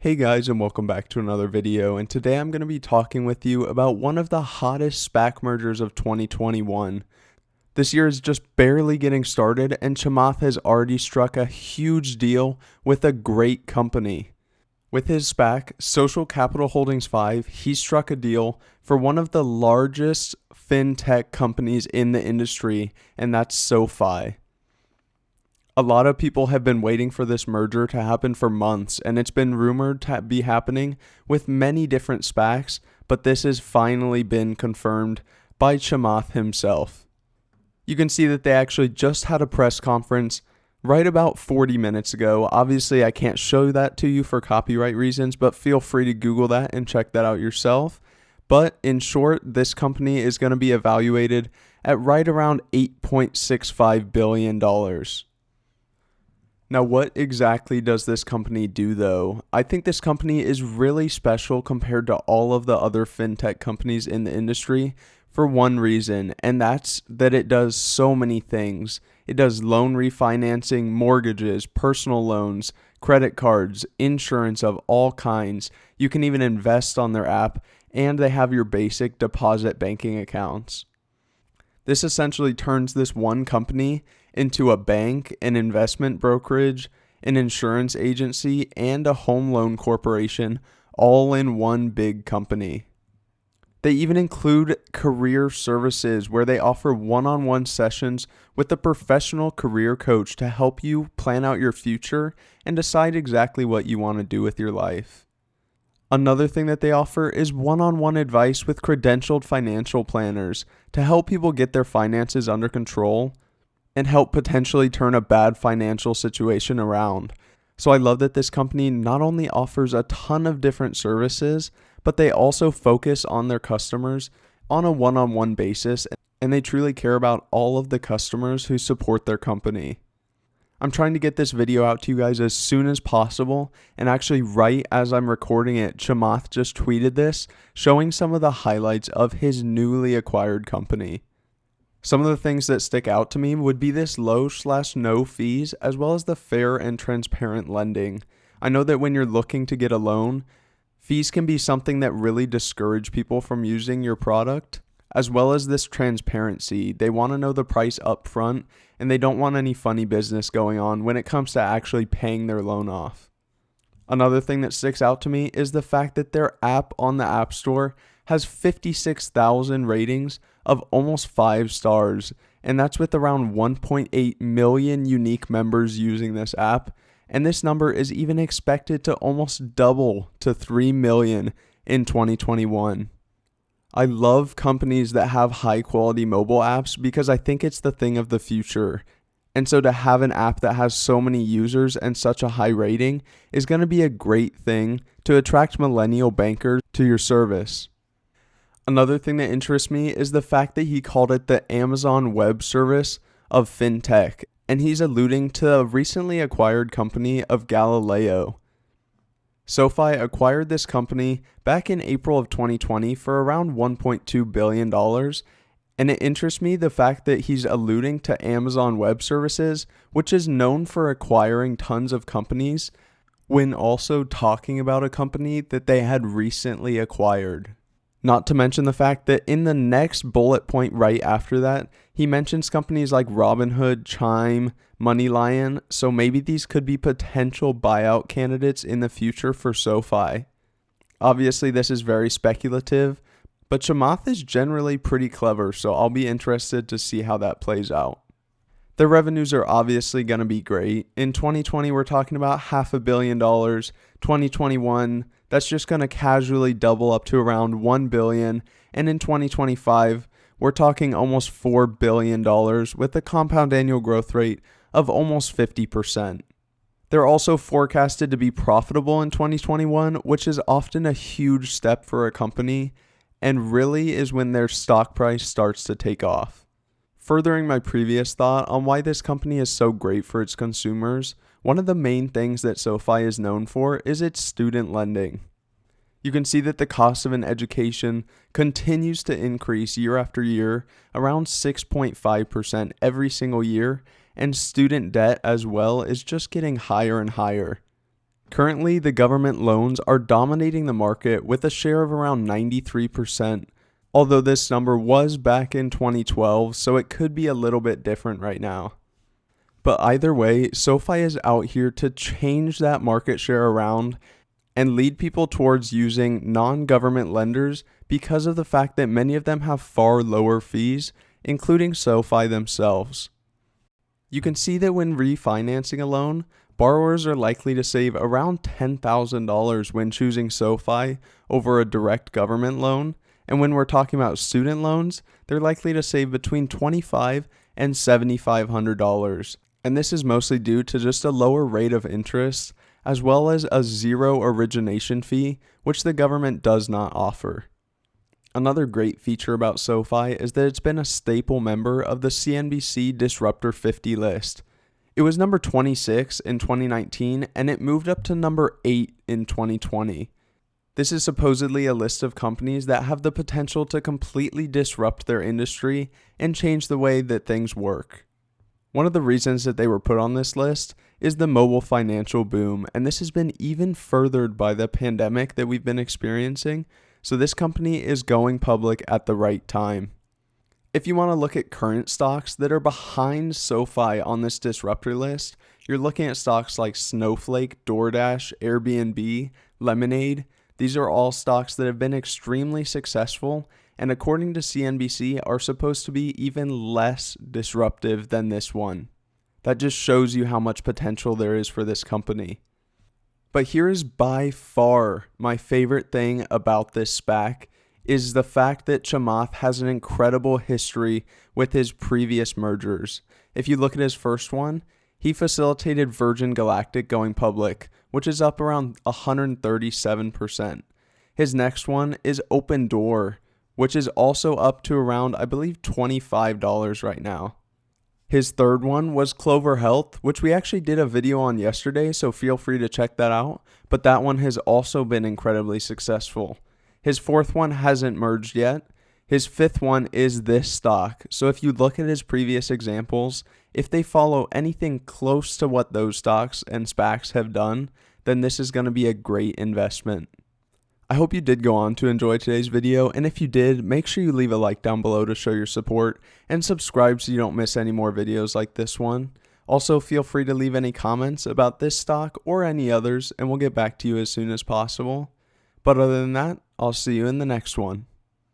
Hey guys, and welcome back to another video, and today I'm going to be talking with you about one of the hottest SPAC mergers of 2021. This year is just barely getting started, and Chamath has already struck a huge deal with a great company. With his SPAC, Social Capital Holdings 5, he struck a deal for one of the largest fintech companies in the industry, and that's SoFi. A lot of people have been waiting for this merger to happen for months, and it's been rumored to be happening with many different SPACs, but this has finally been confirmed by Chamath himself. You can see that they actually just had a press conference right about 40 minutes ago. Obviously, I can't show that to you for copyright reasons, but feel free to Google that and check that out yourself. But in short, this company is going to be evaluated at right around $8.65 billion. Now, what exactly does this company do, though? I think this company is really special compared to all of the other fintech companies in the industry for one reason, and that's that it does so many things. It does loan refinancing, mortgages, personal loans, credit cards, insurance of all kinds. You can even invest on their app, and they have your basic deposit banking accounts. This essentially turns this one company into a bank, an investment brokerage, an insurance agency, and a home loan corporation, all in one big company. They even include career services where they offer one-on-one sessions with a professional career coach to help you plan out your future and decide exactly what you want to do with your life. Another thing that they offer is one-on-one advice with credentialed financial planners to help people get their finances under control and help potentially turn a bad financial situation around. So I love that this company not only offers a ton of different services, but they also focus on their customers on a one-on-one basis, and they truly care about all of the customers who support their company. I'm trying to get this video out to you guys as soon as possible, and actually right as I'm recording it, Chamath just tweeted this, showing some of the highlights of his newly acquired company. Some of the things that stick out to me would be this low/no fees, as well as the fair and transparent lending. I know that when you're looking to get a loan, fees can be something that really discourage people from using your product, as well as this transparency. They want to know the price up front, and they don't want any funny business going on when it comes to actually paying their loan off. Another thing that sticks out to me is the fact that their app on the App Store has 56,000 ratings of almost 5 stars, and that's with around 1.8 million unique members using this app, and this number is even expected to almost double to 3 million in 2021. I love companies that have high quality mobile apps because I think it's the thing of the future. And so to have an app that has so many users and such a high rating is going to be a great thing to attract millennial bankers to your service. Another thing that interests me is the fact that he called it the Amazon Web Service of FinTech, and he's alluding to a recently acquired company of Galileo. SoFi acquired this company back in April of 2020 for around $1.2 billion, and it interests me the fact that he's alluding to Amazon Web Services, which is known for acquiring tons of companies, when also talking about a company that they had recently acquired. Not to mention the fact that in the next bullet point right after that, he mentions companies like Robinhood, Chime, MoneyLion, so maybe these could be potential buyout candidates in the future for SoFi. Obviously, this is very speculative, but Chamath is generally pretty clever, so I'll be interested to see how that plays out. Their revenues are obviously going to be great. In 2020, we're talking about $500 million. 2021, that's just going to casually double up to around $1 billion. And in 2025, we're talking almost $4 billion with a compound annual growth rate of almost 50%. They're also forecasted to be profitable in 2021, which is often a huge step for a company, and really is when their stock price starts to take off. Furthering my previous thought on why this company is so great for its consumers, one of the main things that SoFi is known for is its student lending. You can see that the cost of an education continues to increase year after year, around 6.5% every single year, and student debt as well is just getting higher and higher. Currently, the government loans are dominating the market with a share of around 93%, although this number was back in 2012, so it could be a little bit different right now. But either way, SoFi is out here to change that market share around and lead people towards using non-government lenders because of the fact that many of them have far lower fees, including SoFi themselves. You can see that when refinancing a loan, borrowers are likely to save around $10,000 when choosing SoFi over a direct government loan, and when we're talking about student loans, they're likely to save between $2,500 and $7,500. And this is mostly due to just a lower rate of interest, as well as a zero origination fee, which the government does not offer. Another great feature about SoFi is that it's been a staple member of the CNBC Disruptor 50 list. It was number 26 in 2019, and it moved up to number 8 in 2020. This is supposedly a list of companies that have the potential to completely disrupt their industry and change the way that things work. One of the reasons that they were put on this list is the mobile financial boom, and this has been even furthered by the pandemic that we've been experiencing, so this company is going public at the right time. If you want to look at current stocks that are behind SoFi on this disruptor list, you're looking at stocks like Snowflake, DoorDash, Airbnb, Lemonade. These are all stocks that have been extremely successful and according to CNBC are supposed to be even less disruptive than this one. That just shows you how much potential there is for this company. But here is by far my favorite thing about this SPAC is the fact that Chamath has an incredible history with his previous mergers. If you look at his first one, he facilitated Virgin Galactic going public, which is up around 137%. His next one is Open Door, which is also up to around, I believe, $25 right now. His third one was Clover Health, which we actually did a video on yesterday, so feel free to check that out. But that one has also been incredibly successful. His fourth one hasn't merged yet. His fifth one is this stock. So if you look at his previous examples, if they follow anything close to what those stocks and SPACs have done, then this is going to be a great investment. I hope you did go on to enjoy today's video, and if you did, make sure you leave a like down below to show your support, and subscribe so you don't miss any more videos like this one. Also, feel free to leave any comments about this stock or any others, and we'll get back to you as soon as possible. But other than that, I'll see you in the next one.